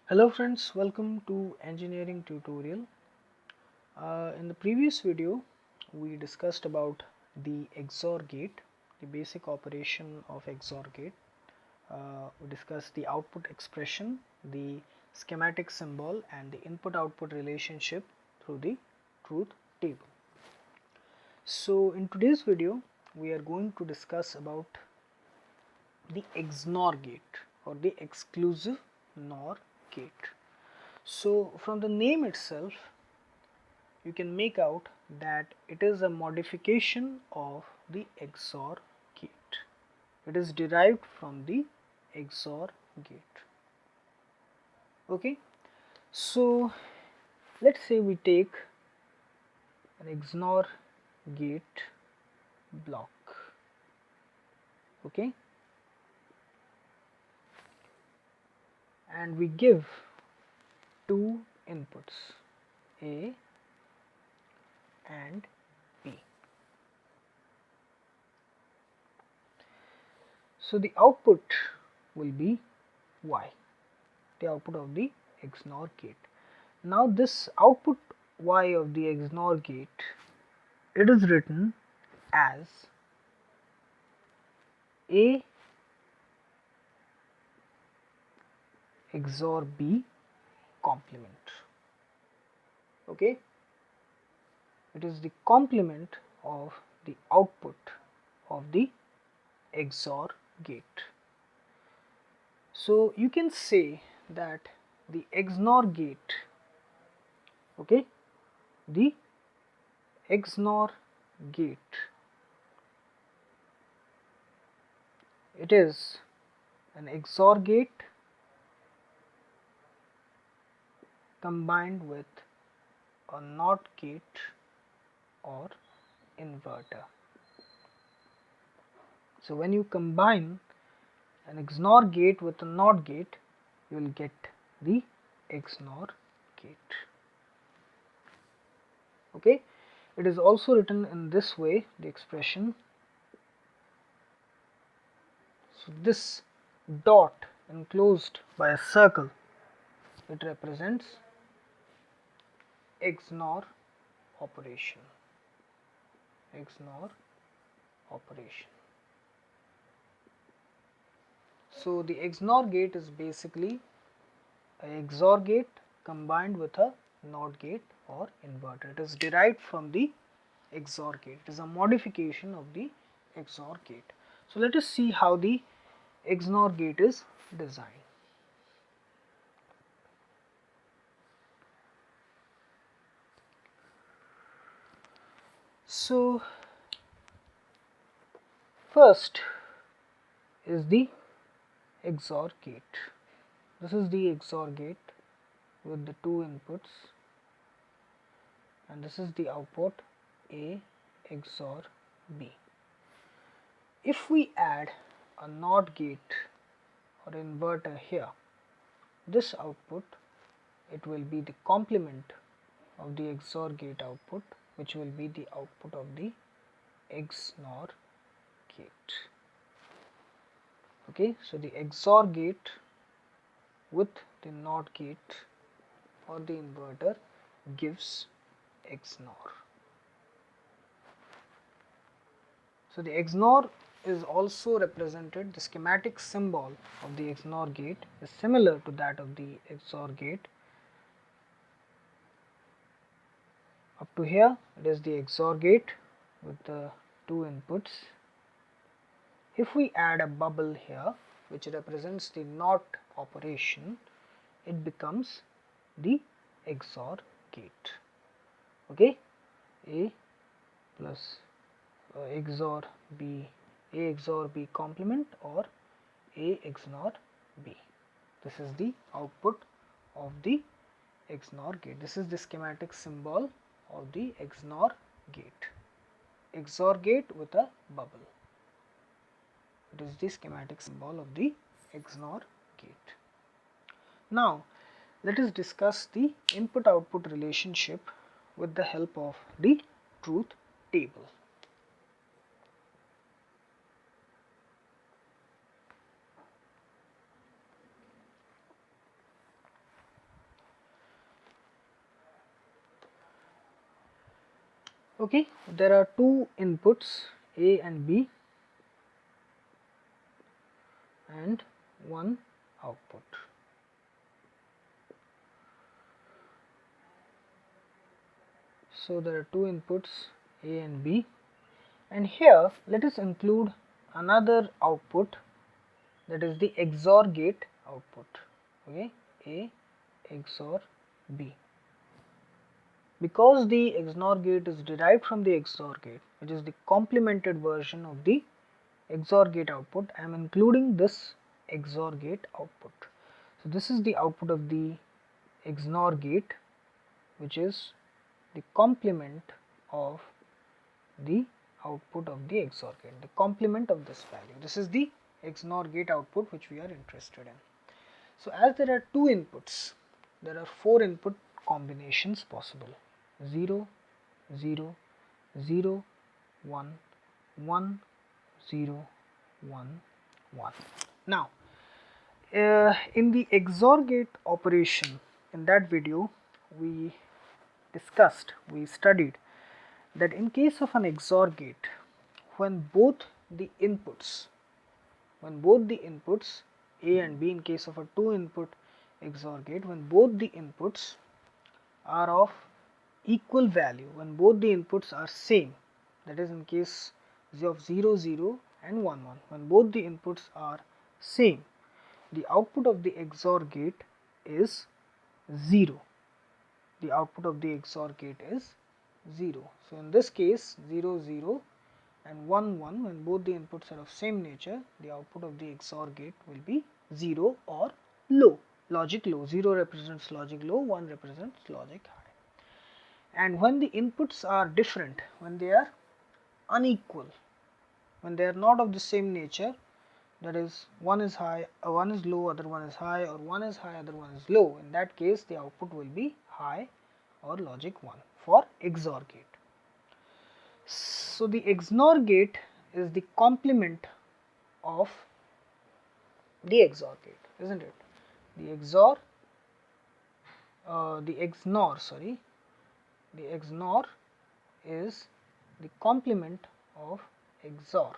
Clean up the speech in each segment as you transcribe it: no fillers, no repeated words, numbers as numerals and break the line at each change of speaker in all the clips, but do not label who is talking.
Hello friends, welcome to engineering tutorial. In the previous video we discussed about the XOR gate, the basic operation of XOR gate. We discussed the output expression, the schematic symbol and the input output relationship through the truth table. So in today's video we are going to discuss about the Xnor gate or the exclusive NOR gate. So from the name itself you can make out that it is a modification of the XOR gate. It is derived from the XOR gate. Okay, so let's say we take an Xnor gate block. Okay, and we give two inputs A and B. So the output will be Y, the output of the Xnor gate. Now this output Y of the Xnor gate, it is written as A XOR B complement. Okay, it is the complement of the output of the XOR gate. So you can say that the Xnor gate, okay, the Xnor gate, it is an XOR gate combined with a NOT gate or inverter. So when you combine an Xnor gate with a NOT gate, you will get the Xnor gate. Okay, it is also written in this way, the expression. So this dot enclosed by a circle, it represents Xnor operation. Xnor operation. So the Xnor gate is basically a XOR gate combined with a NOT gate or inverter. It is derived from the XOR gate. It is a modification of the XOR gate. So let us see how the Xnor gate is designed. So first is the XOR gate. This is the XOR gate with the two inputs, and this is the output A XOR B. If we add a NOT gate or inverter here, this output, it will be the complement of the XOR gate output, which will be the output of the Xnor gate. Okay, so the XOR gate with the NOT gate or the inverter gives Xnor. So the Xnor is also represented, the schematic symbol of the Xnor gate is similar to that of the XOR gate. Up to here it is the XOR gate with the two inputs. If we add a bubble here which represents the NOT operation, it becomes the XOR gate. Okay, A plus XOR B, A XOR B complement or A Xnor B. This is the output of the Xnor gate. This is the schematic symbol of the Xnor gate. XOR gate with a bubble. It is the schematic symbol of the Xnor gate. Now let us discuss the input output relationship with the help of the truth table. Okay, there are two inputs A and B and one output. So there are two inputs A and B, and here let us include another output, that is the XOR gate output. Okay, A XOR B. Because the XNOR gate is derived from the XOR gate, which is the complemented version of the XOR gate output, I am including this XOR gate output. So this is the output of the XNOR gate, which is the complement of the output of the XOR gate, the complement of this value. This is the XNOR gate output which we are interested in. So as there are two inputs, there are four input combinations possible: 0, 0, 0, 1, 1, 0, 1, 1. Now, in the XOR gate operation, in that video we studied that in case of an XOR gate, when both the inputs A and B, in case of a two input XOR gate, when both the inputs are of equal value, when both the inputs are same, that is in case of 0, 0 and 1, 1, when both the inputs are same, the output of the XOR gate is 0. The output of the XOR gate is 0. So in this case 0, 0 and 1, 1, when both the inputs are of same nature, the output of the XOR gate will be 0 or low, logic low. 0 represents logic low, 1 represents logic high. And when the inputs are different, when they are unequal, when they are not of the same nature, that is one is high, one is low, other one is high, or one is high, other one is low, in that case the output will be high or logic 1 for XOR gate. So the XNOR gate is the complement of the XOR gate, isn't it? The XNOR is the complement of XOR.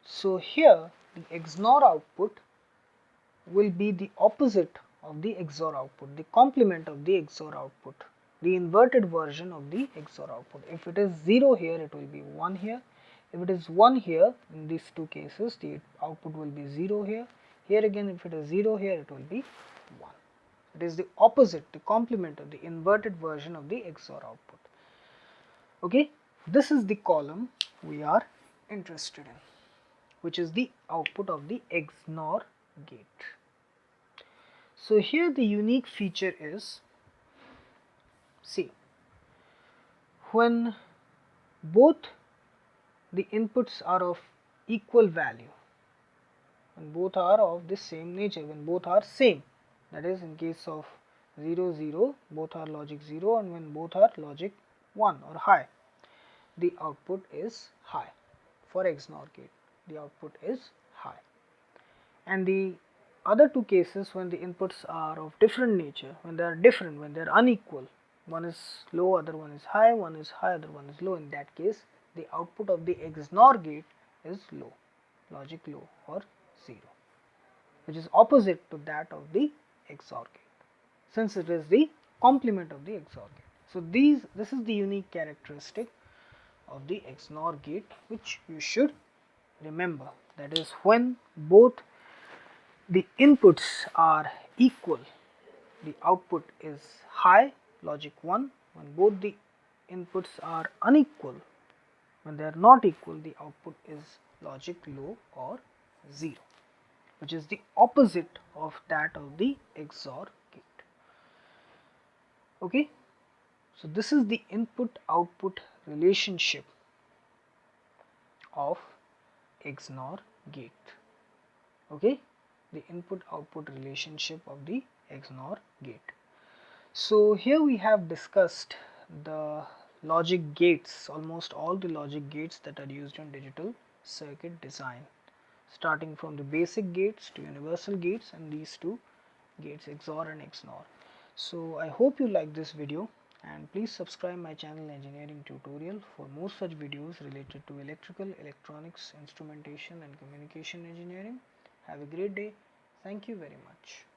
So here the XNOR output will be the opposite of the XOR output, the complement of the XOR output, the inverted version of the XOR output. If it is 0 here, it will be 1 here. If it is 1 here, in these two cases, the output will be 0 here. Here again, if it is 0 here, it will be 1. It is the opposite, the complement of the inverted version of the XOR output. Okay, this is the column we are interested in, which is the output of the XNOR gate. So here the unique feature is, see, when both the inputs are of equal value, when both are of the same nature, when both are same, that is in case of 0, 0, both are logic 0, and when both are logic 1 or high, the output is high. For XNOR gate, the output is high. And the other two cases, when the inputs are of different nature, when they are different, when they are unequal, one is low, other one is high, one is high, other one is low, in that case the output of the XNOR gate is low, logic low or 0, which is opposite to that of the XOR gate, since it is the complement of the XOR gate. So this is the unique characteristic of the XNOR gate which you should remember, that is when both the inputs are equal, the output is high, logic 1. When both the inputs are unequal, when they are not equal, the output is logic low or 0, which is the opposite of that of the XOR gate. Okay, so this is the input output relationship of XNOR gate. Okay, the input output relationship of the XNOR gate. So here we have discussed the logic gates, almost all the logic gates that are used in digital circuit design, starting from the basic gates to universal gates and these two gates, XOR and XNOR. So I hope you like this video. and please subscribe my channel Engineering Tutorial for more such videos related to electrical, electronics, instrumentation and communication engineering. Have a great day. Thank you very much.